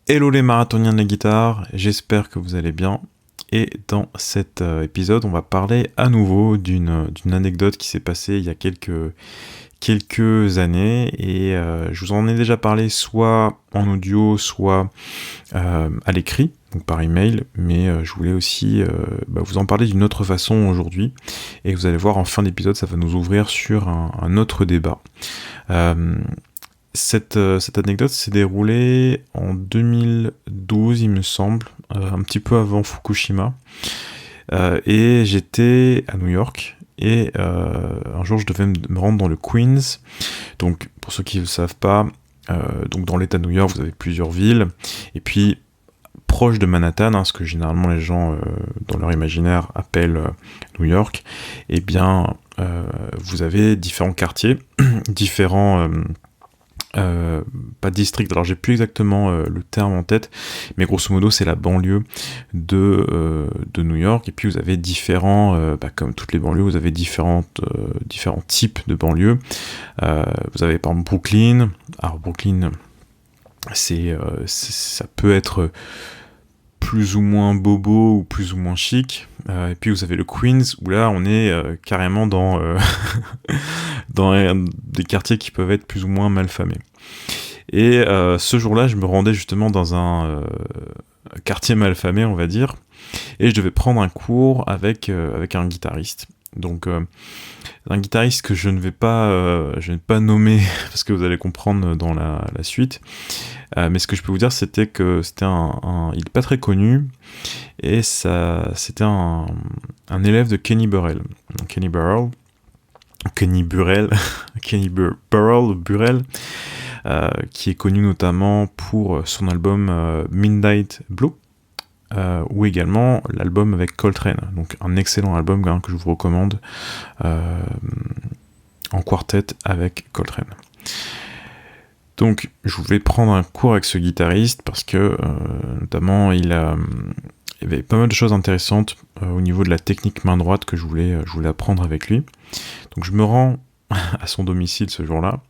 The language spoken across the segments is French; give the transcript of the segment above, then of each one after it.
Hello les marathoniens de la guitare, j'espère que vous allez bien. Et dans cet épisode, on va parler à nouveau d'une anecdote qui s'est passée il y a quelques années. Et je vous en ai déjà parlé soit en audio, soit à l'écrit, donc par email. Mais je voulais aussi vous en parler d'une autre façon aujourd'hui. Et vous allez voir en fin d'épisode, ça va nous ouvrir sur un autre débat. Cette anecdote s'est déroulée en 2012, il me semble, un petit peu avant Fukushima. Et j'étais à New York. Et un jour, je devais me rendre dans le Queens. Donc, pour ceux qui ne le savent pas, donc dans l'État de New York, vous avez plusieurs villes. Et puis, proche de Manhattan, ce que généralement les gens, dans leur imaginaire, appellent New York, eh bien, vous avez différents quartiers, différents... pas district, alors j'ai plus exactement le terme en tête, mais grosso modo c'est la banlieue de New York, et puis vous avez différents, comme toutes les banlieues, vous avez différents types de banlieues. Vous avez par exemple Brooklyn. Alors Brooklyn, ça peut être plus ou moins bobo ou plus ou moins chic. Et puis vous avez le Queens, où là on est carrément dans des quartiers qui peuvent être plus ou moins malfamés. Et ce jour-là, je me rendais justement dans un quartier malfamé, on va dire, et je devais prendre un cours avec un guitariste. Donc un guitariste que je ne vais pas nommer parce que vous allez comprendre dans la suite. Mais ce que je peux vous dire, c'était que il est pas très connu, et c'était un élève de Kenny Burrell. Donc, Kenny Burrell, qui est connu notamment pour son album Midnight Blue, ou également l'album avec Coltrane, donc un excellent album que je vous recommande, en quartet avec Coltrane. Donc je voulais prendre un cours avec ce guitariste parce que notamment il y avait pas mal de choses intéressantes au niveau de la technique main droite que je voulais apprendre avec lui. Donc je me rends à son domicile ce jour-là,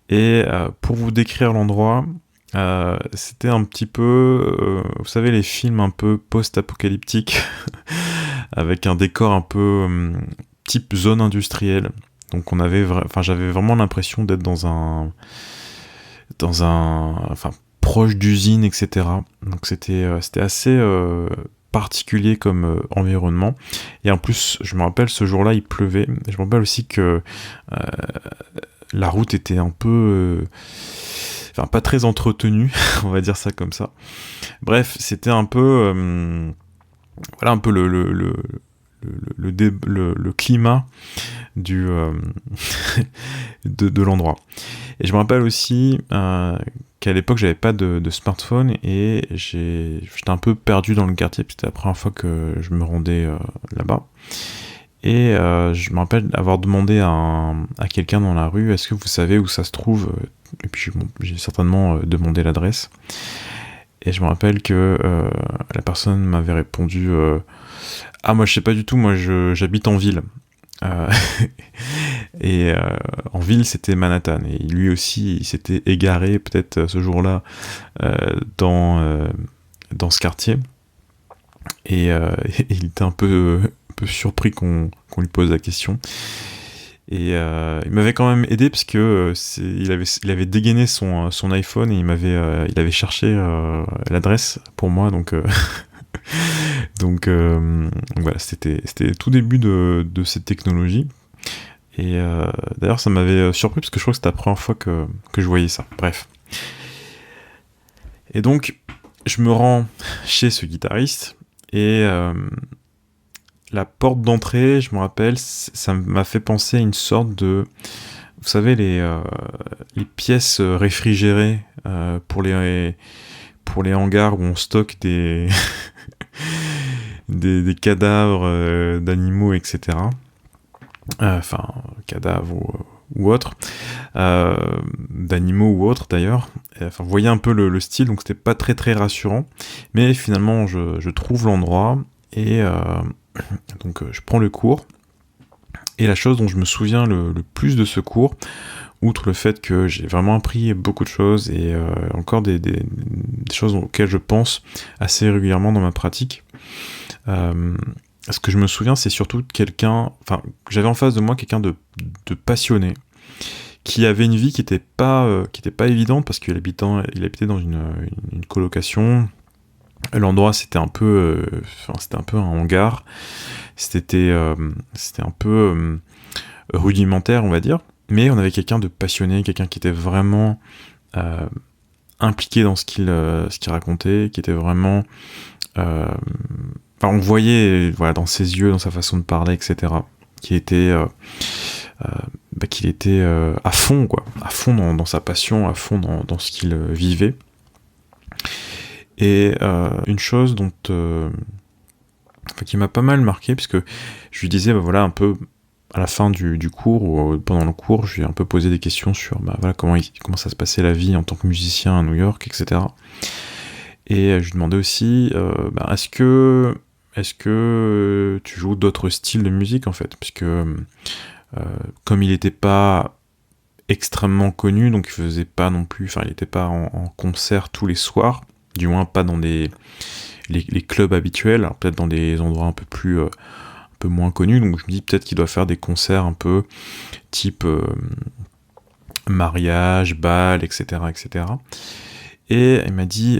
et pour vous décrire l'endroit, c'était un petit peu, vous savez, les films un peu post-apocalyptiques avec un décor un peu type zone industrielle. Donc j'avais vraiment l'impression d'être proche d'usines, etc. Donc c'était assez particulier comme environnement. Et en plus, je me rappelle, ce jour-là, il pleuvait. Je me rappelle aussi que la route était un peu... pas très entretenue, on va dire ça comme ça. Bref, c'était un peu... voilà un peu le climat du de l'endroit. Et je me rappelle aussi qu'à l'époque j'avais pas de smartphone, et j'étais un peu perdu dans le quartier, c'était la première fois que je me rendais là-bas. Et je me rappelle avoir demandé à quelqu'un dans la rue: est-ce que vous savez où ça se trouve? Et puis j'ai certainement demandé l'adresse. Et je me rappelle que la personne m'avait répondu moi je sais pas du tout, moi j'habite en ville. Et en ville c'était Manhattan, et lui aussi il s'était égaré peut-être ce jour-là dans ce quartier, et il était un peu surpris qu'on lui pose la question. Et il m'avait quand même aidé parce que il avait dégainé son iPhone, et il avait cherché l'adresse pour moi, donc donc voilà, c'était le tout début de cette technologie. Et d'ailleurs ça m'avait surpris parce que je crois que c'était la première fois que je voyais ça. Bref. Et donc je me rends chez ce guitariste, et la porte d'entrée, je me rappelle, ça m'a fait penser à une sorte de... Vous savez, les pièces réfrigérées pour les hangars où on stocke des cadavres d'animaux, etc. Cadavres ou autres. D'animaux ou autres, d'ailleurs. Vous voyez un peu le style, donc c'était pas très très rassurant. Mais finalement, je trouve l'endroit, et... donc je prends le cours, et la chose dont je me souviens le plus de ce cours, outre le fait que j'ai vraiment appris beaucoup de choses et encore des choses auxquelles je pense assez régulièrement dans ma pratique. Ce que je me souviens, c'est surtout j'avais en face de moi quelqu'un de passionné, qui avait une vie qui était pas évidente parce qu'il habitait dans une colocation. L'endroit c'était un peu un hangar. C'était un peu rudimentaire, on va dire. Mais on avait quelqu'un de passionné, quelqu'un qui était vraiment impliqué dans ce qu'il racontait, qui était vraiment on voyait dans ses yeux, dans sa façon de parler, etc., qu'il était à fond, à fond dans sa passion, à fond dans ce qu'il vivait. Et une chose qui m'a pas mal marqué, puisque je lui disais, un peu à la fin du cours, ou pendant le cours, je lui ai un peu posé des questions sur comment ça se passait la vie en tant que musicien à New York, etc. Et je lui demandais aussi, est-ce que tu joues d'autres styles de musique, en fait, puisque comme il n'était pas extrêmement connu, donc il faisait pas non plus, il n'était pas en concert tous les soirs, du moins pas dans les clubs habituels, alors peut-être dans des endroits un peu moins connus, donc je me dis peut-être qu'il doit faire des concerts un peu type mariage, bal, etc., etc. Et il m'a dit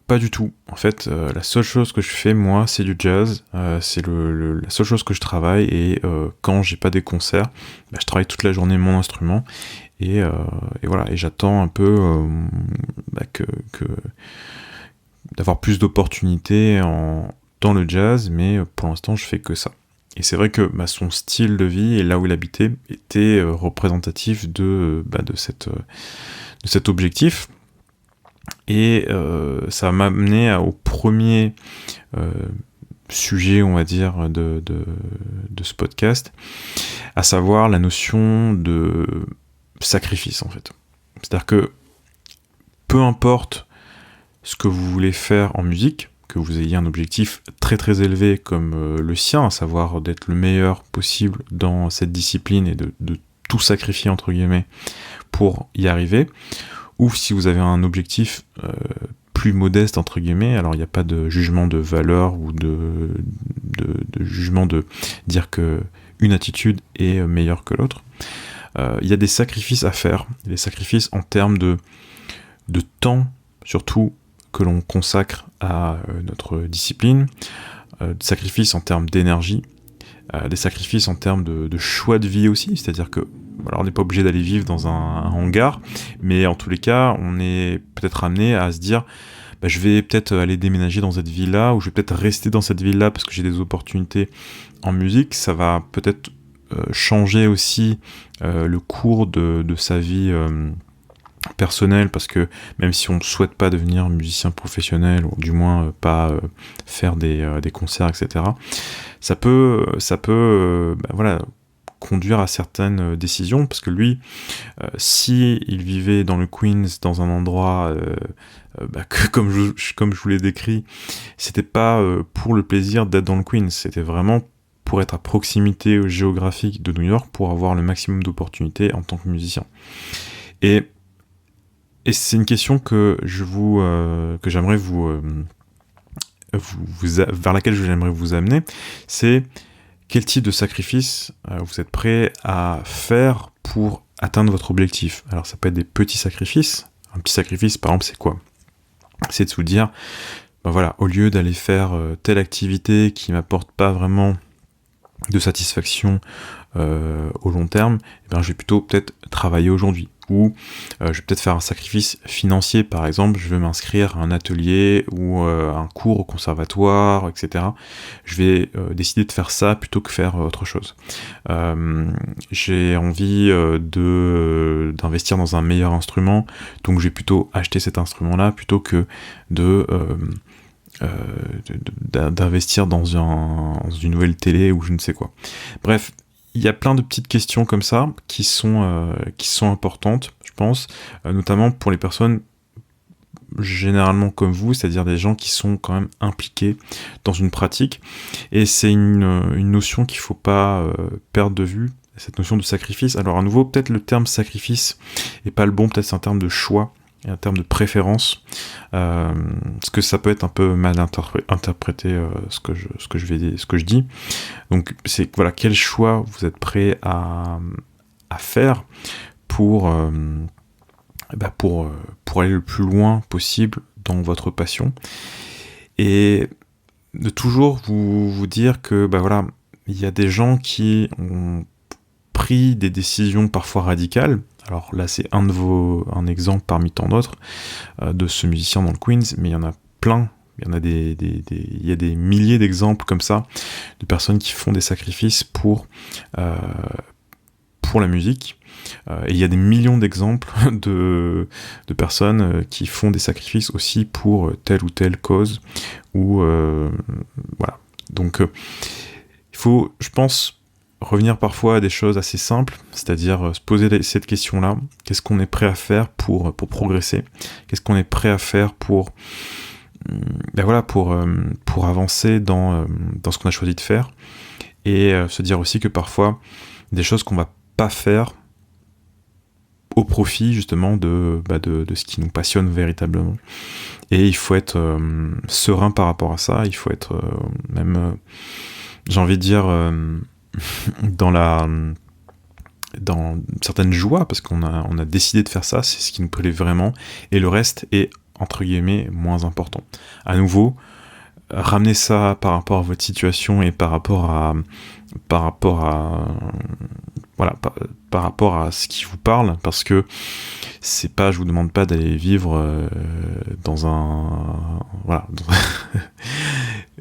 pas du tout. En fait, la seule chose que je fais, moi, c'est du jazz. C'est la seule chose que je travaille. Et quand j'ai pas des concerts, je travaille toute la journée mon instrument. Et voilà. Et j'attends un peu d'avoir plus d'opportunités dans le jazz. Mais pour l'instant, je fais que ça. Et c'est vrai que son style de vie et là où il habitait était représentatif de cet objectif. Et ça m'a amené au premier sujet, on va dire, de ce podcast, à savoir la notion de sacrifice, en fait. C'est-à-dire que peu importe ce que vous voulez faire en musique, que vous ayez un objectif très très élevé comme le sien, à savoir d'être le meilleur possible dans cette discipline et de tout sacrifier, entre guillemets, pour y arriver, ou si vous avez un objectif plus modeste, entre guillemets, alors il n'y a pas de jugement de valeur ou de jugement de dire que une attitude est meilleure que l'autre. Il y a des sacrifices à faire, des sacrifices en termes de temps, surtout, que l'on consacre à notre discipline, des sacrifices en termes d'énergie, des sacrifices en termes de choix de vie aussi, c'est-à-dire que alors on n'est pas obligé d'aller vivre dans un hangar, mais en tous les cas, on est peut-être amené à se dire je vais peut-être aller déménager dans cette ville-là, ou je vais peut-être rester dans cette ville-là parce que j'ai des opportunités en musique. Ça va peut-être changer aussi le cours de sa vie personnelle, parce que même si on ne souhaite pas devenir musicien professionnel, ou du moins pas faire des concerts, etc., ça peut conduire à certaines décisions, parce que lui, si il vivait dans le Queens, dans un endroit comme je vous l'ai décrit, c'était pas pour le plaisir d'être dans le Queens, c'était vraiment pour être à proximité géographique de New York, pour avoir le maximum d'opportunités en tant que musicien. Et c'est une question que j'aimerais vers laquelle j'aimerais vous amener, c'est quel type de sacrifice vous êtes prêt à faire pour atteindre votre objectif. Alors ça peut être des petits sacrifices. Un petit sacrifice, par exemple, c'est quoi ? C'est de vous dire, au lieu d'aller faire telle activité qui m'apporte pas vraiment de satisfaction au long terme, je vais plutôt peut-être travailler aujourd'hui. Ou je vais peut-être faire un sacrifice financier, par exemple, je vais m'inscrire à un atelier ou un cours au conservatoire, etc. Je vais décider de faire ça plutôt que faire autre chose. J'ai envie d'investir dans un meilleur instrument, donc je vais plutôt acheter cet instrument-là plutôt que d'investir dans une nouvelle télé ou je ne sais quoi. Bref, il y a plein de petites questions comme ça qui sont importantes, je pense, notamment pour les personnes généralement comme vous, c'est-à-dire des gens qui sont quand même impliqués dans une pratique. Et c'est une notion qu'il ne faut pas perdre de vue, cette notion de sacrifice. Alors à nouveau, peut-être le terme sacrifice est pas le bon, peut-être c'est un terme de choix, et un terme de préférence, parce que ça peut être un peu mal interprété ce que je dis. Donc c'est voilà, quel choix vous êtes prêt à faire pour aller le plus loin possible dans votre passion, et de toujours vous dire que voilà, il y a des gens qui ont pris des décisions parfois radicales. Alors là, c'est un exemple parmi tant d'autres de ce musicien dans le Queens, mais il y en a plein. Il y en a il y a des milliers d'exemples comme ça de personnes qui font des sacrifices pour la musique. Et il y a des millions d'exemples de personnes qui font des sacrifices aussi pour telle ou telle cause. Ou voilà. Donc il faut, je pense, revenir parfois à des choses assez simples, c'est-à-dire se poser cette question-là: qu'est-ce qu'on est prêt à faire pour progresser? Qu'est-ce qu'on est prêt à faire pour avancer dans ce qu'on a choisi de faire? Et se dire aussi que parfois, des choses qu'on va pas faire au profit justement de ce qui nous passionne véritablement. Et il faut être serein par rapport à ça, il faut être j'ai envie de dire dans certaines joies, parce qu'on a décidé de faire ça, c'est ce qui nous plaît vraiment, et le reste est entre guillemets moins important. À nouveau, ramenez ça par rapport à votre situation et par rapport à ce qui vous parle, parce que c'est pas, je vous demande pas d'aller vivre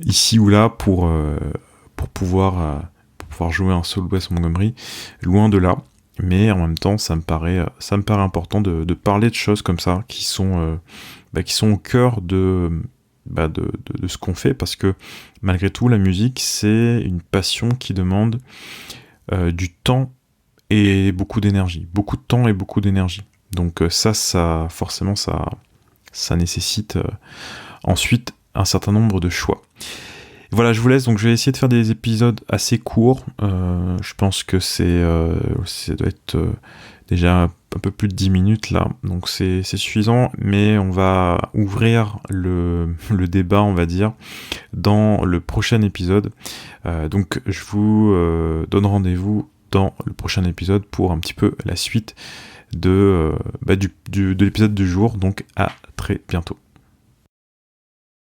ici ou là pour pouvoir jouer un Soul West Montgomery, loin de là. Mais en même temps, ça me paraît important de parler de choses comme ça qui sont au cœur de ce qu'on fait, parce que malgré tout, la musique, c'est une passion qui demande du temps et beaucoup d'énergie. Beaucoup de temps et beaucoup d'énergie. Donc ça forcément, ça nécessite ensuite un certain nombre de choix. Voilà, je vous laisse, donc je vais essayer de faire des épisodes assez courts. Je pense que ça doit être déjà un peu plus de 10 minutes là, donc c'est suffisant, mais on va ouvrir le débat, on va dire, dans le prochain épisode. Donc je vous donne rendez-vous dans le prochain épisode pour un petit peu la suite de l'épisode du jour, donc à très bientôt.